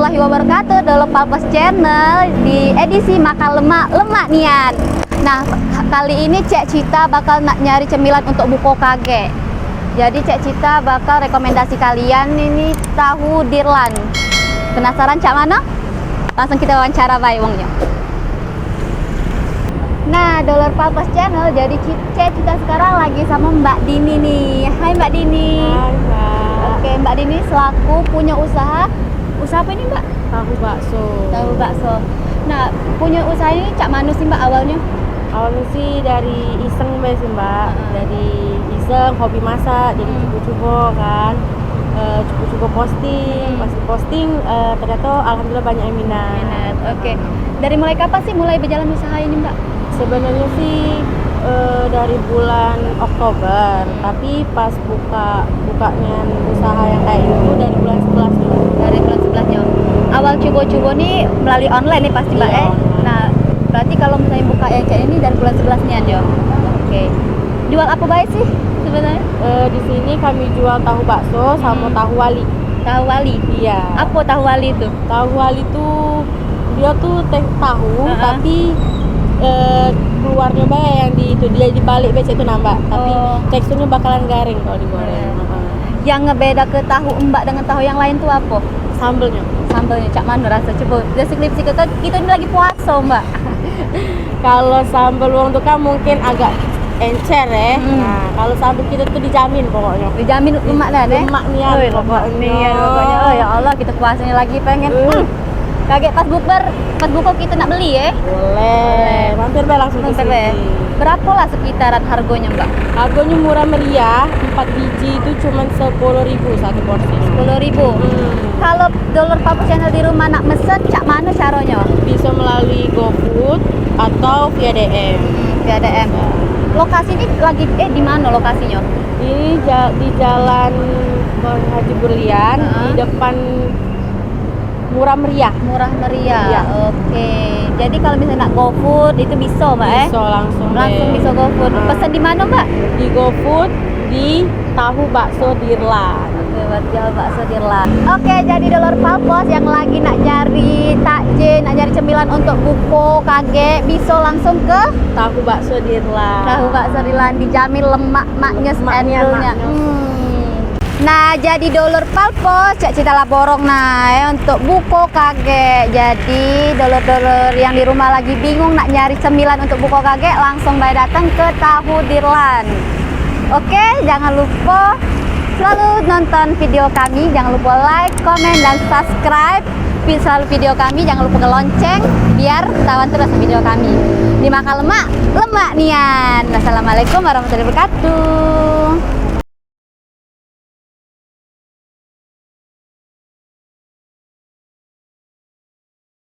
warahmatullahi wabarakatuh. Dolor Palpos Channel di edisi makan lemak nian. Nah, kali ini Cek Cita bakal nyari cemilan untuk buko kage. Jadi Cek Cita bakal rekomendasi kalian ini tahu dirlan. Penasaran cak mana? Langsung kita wawancara bae wongnya. Nah, Dolor Palpos Channel, jadi Cek Cita sekarang lagi sama Mbak Dini nih. Hai Mbak Dini. Hai Mbak. Oke, Mbak Dini selaku punya usaha apa ini Mbak? Tahu bakso. Tahu bakso. Nah, punya usaha ini cak mana sih Mbak awalnya? Awalnya sih dari iseng sih Mbak. Dari iseng hobi masak, jadi cukup kan. Cukup posting, pas posting ternyata alhamdulillah banyak yang minat. Oke. Dari mulai kapan sih mulai berjalan usaha ini Mbak? Sebenarnya sih dari bulan Oktober, tapi pas bukanya usaha yang kayak itu dari bulan 11 dulu. Dari bulan 11-nya. Awal coba-coba nih melalui online nih pasti Mbak Iya, Nah, berarti kalau misalnya buka yang kayak ini dari bulan 11-nya Jo. Oke. Jual apa baik sih sebenarnya? Di sini kami jual tahu bakso sama tahu wali. Tahu wali. Iya. Apa tahu wali itu? Tahu wali tuh dia tuh tahu tapi keluarnya Mbak yang dia dibalik biasa itu nambah, tapi teksturnya bakalan garing kalau digoreng. Yang ngebeda ke tahu Mbak dengan tahu yang lain tuh apa? Sambelnya Cak mana rasa coba deskripsi ke kita ini lagi puasa Mbak. kalau sambal wong tuh kan mungkin agak encer ya. Nah, kalau sambal kita tuh dijamin pokoknya. Dijamin lemak dah deh. Lemak nian pokoknya. Oh ya Allah, kita puasanya lagi pengen. Kaget pas buka kita nak beli ya. Boleh. Mampir be langsung ke sini. Berapa lah sekitaran harganya Mbak? Harganya murah meriah, 4 biji itu cuma 10.000 satu porsi. 10.000. Kalau Dolor Palpos Channel di rumah nak mesen, cak mana caranya? Bisa melalui GoFood atau via DM. Via DM. Lokasi ini lagi di mana lokasinya? Ini di Jalan Haji Berlian, di depan Murah Meriah. Murah Meriah. Ya. Oke. Jadi kalau misalnya nak GoFood itu bisa Mbak Bisa langsung bisa GoFood. Pesan di mana Mbak? Di GoFood di Tahu Bakso Dirlan. Oke, buat jual bakso Dirlan. Oke, jadi Dolor Palpos yang lagi nak nyari takjil, nak nyari cemilan untuk buko kage, bisa langsung ke Tahu Bakso Dirlan. Tahu Bakso Dirlan, dijamin lemak-maknya endulnya. Nah, jadi Dolor Palpos Cek Cita Laborong untuk buko kage. Jadi dolor-dolor yang di rumah lagi bingung nak nyari cemilan untuk buko kage, langsung bae datang ke Tahu Dirlan. Oke, jangan lupa selalu nonton video kami, jangan lupa like, komen, dan subscribe selalu video kami, jangan lupa ke lonceng biar tawan terus video kami. Dimakan lemak nian. Wassalamualaikum warahmatullahi wabarakatuh.